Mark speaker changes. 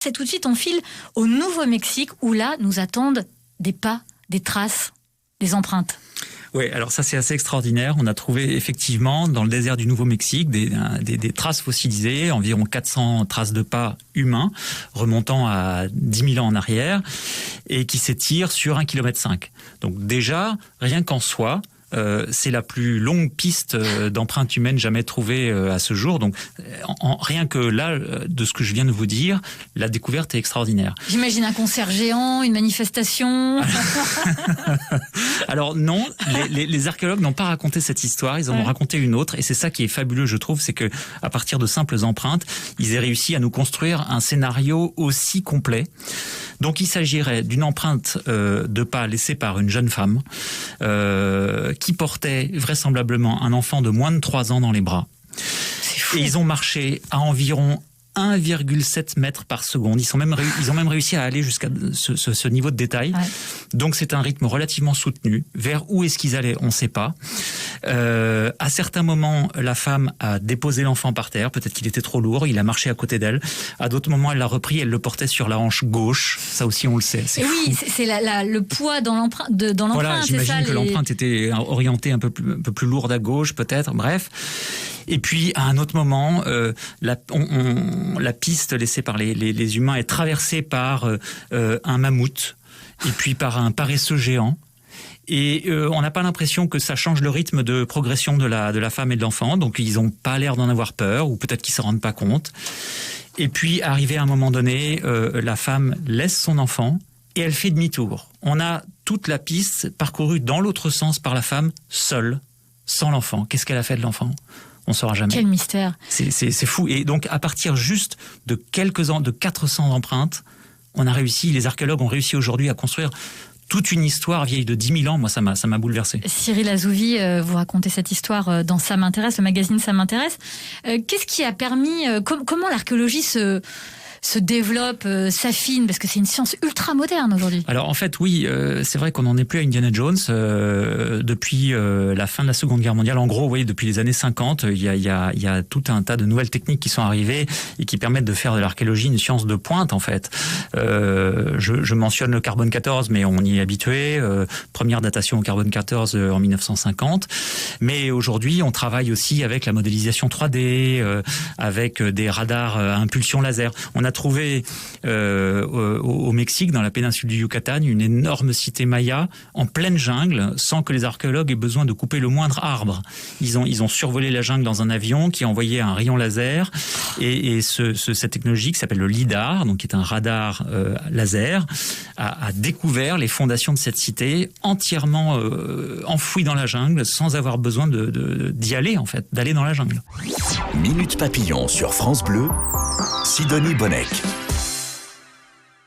Speaker 1: C'est tout de suite, on file au Nouveau-Mexique où là, nous attendent des pas, des traces, des empreintes.
Speaker 2: Oui, alors ça c'est assez extraordinaire. On a trouvé effectivement dans le désert du Nouveau-Mexique des traces fossilisées, environ 400 traces de pas humains remontant à 10 000 ans en arrière et qui s'étirent sur 1,5 km. Donc déjà, rien qu'en soi, c'est la plus longue piste d'empreintes humaines jamais trouvée à ce jour. Donc, rien que là, de ce que je viens de vous dire, la découverte est extraordinaire.
Speaker 1: J'imagine un concert géant, une manifestation.
Speaker 2: Alors non, les archéologues n'ont pas raconté cette histoire, ils en ont raconté une autre, et c'est ça qui est fabuleux, je trouve, c'est que à partir de simples empreintes, ils aient réussi à nous construire un scénario aussi complet. Donc il s'agirait d'une empreinte de pas laissée par une jeune femme qui portait vraisemblablement un enfant de moins de 3 ans dans les bras.
Speaker 1: C'est fou.
Speaker 2: Et ils ont marché à environ 1,7 mètres par seconde. Ils ont même réussi à aller jusqu'à ce niveau de détail. Ouais. Donc c'est un rythme relativement soutenu. Vers où est-ce qu'ils allaient, on ne sait pas. À certains moments, la femme a déposé l'enfant par terre. Peut-être qu'il était trop lourd. Il a marché à côté d'elle. À d'autres moments, elle l'a repris. Elle le portait sur la hanche gauche. Ça aussi, on le sait.
Speaker 1: Et oui, c'est le poids dans l'empreinte.
Speaker 2: Voilà, j'imagine que l'empreinte était orientée un peu plus lourde à gauche, peut-être. Bref. Et puis, à un autre moment, la piste laissée par les humains est traversée par un mammouth et puis par un paresseux géant. Et on n'a pas l'impression que ça change le rythme de progression de la femme et de l'enfant. Donc, ils n'ont pas l'air d'en avoir peur, ou peut-être qu'ils ne se rendent pas compte. Et puis, arrivé à un moment donné, la femme laisse son enfant et elle fait demi-tour. On a toute la piste parcourue dans l'autre sens par la femme, seule, sans l'enfant. Qu'est-ce qu'elle a fait de l'enfant ? On ne saura jamais.
Speaker 1: Quel mystère.
Speaker 2: C'est fou. Et donc, à partir juste de quelques ans, de 400 empreintes, les archéologues ont réussi aujourd'hui à construire toute une histoire vieille de 10 000 ans. Moi, ça m'a bouleversé.
Speaker 1: Cyril Azouvi, vous racontez cette histoire dans Ça m'intéresse, le magazine Ça m'intéresse. Qu'est-ce qui a permis, comment l'archéologie se développe, s'affine, parce que c'est une science ultra moderne aujourd'hui.
Speaker 2: Alors en fait, oui, c'est vrai qu'on n'en est plus à Indiana Jones depuis la fin de la Seconde Guerre mondiale. En gros, vous voyez, depuis les années 50, il y a tout un tas de nouvelles techniques qui sont arrivées et qui permettent de faire de l'archéologie une science de pointe, en fait. Je mentionne le carbone 14, mais on y est habitué. Première datation au carbone 14 en 1950. Mais aujourd'hui, on travaille aussi avec la modélisation 3D, avec des radars à impulsion laser. On a trouvé au Mexique, dans la péninsule du Yucatan, une énorme cité maya en pleine jungle, sans que les archéologues aient besoin de couper le moindre arbre. Ils ont survolé la jungle dans un avion qui a envoyé un rayon laser, et cette technologie qui s'appelle le LIDAR, donc qui est un radar laser, a découvert les fondations de cette cité entièrement enfouie dans la jungle, sans avoir besoin d'y aller, en fait, d'aller dans la jungle.
Speaker 3: Minute Papillon sur France Bleu, Sidonie Bonnec.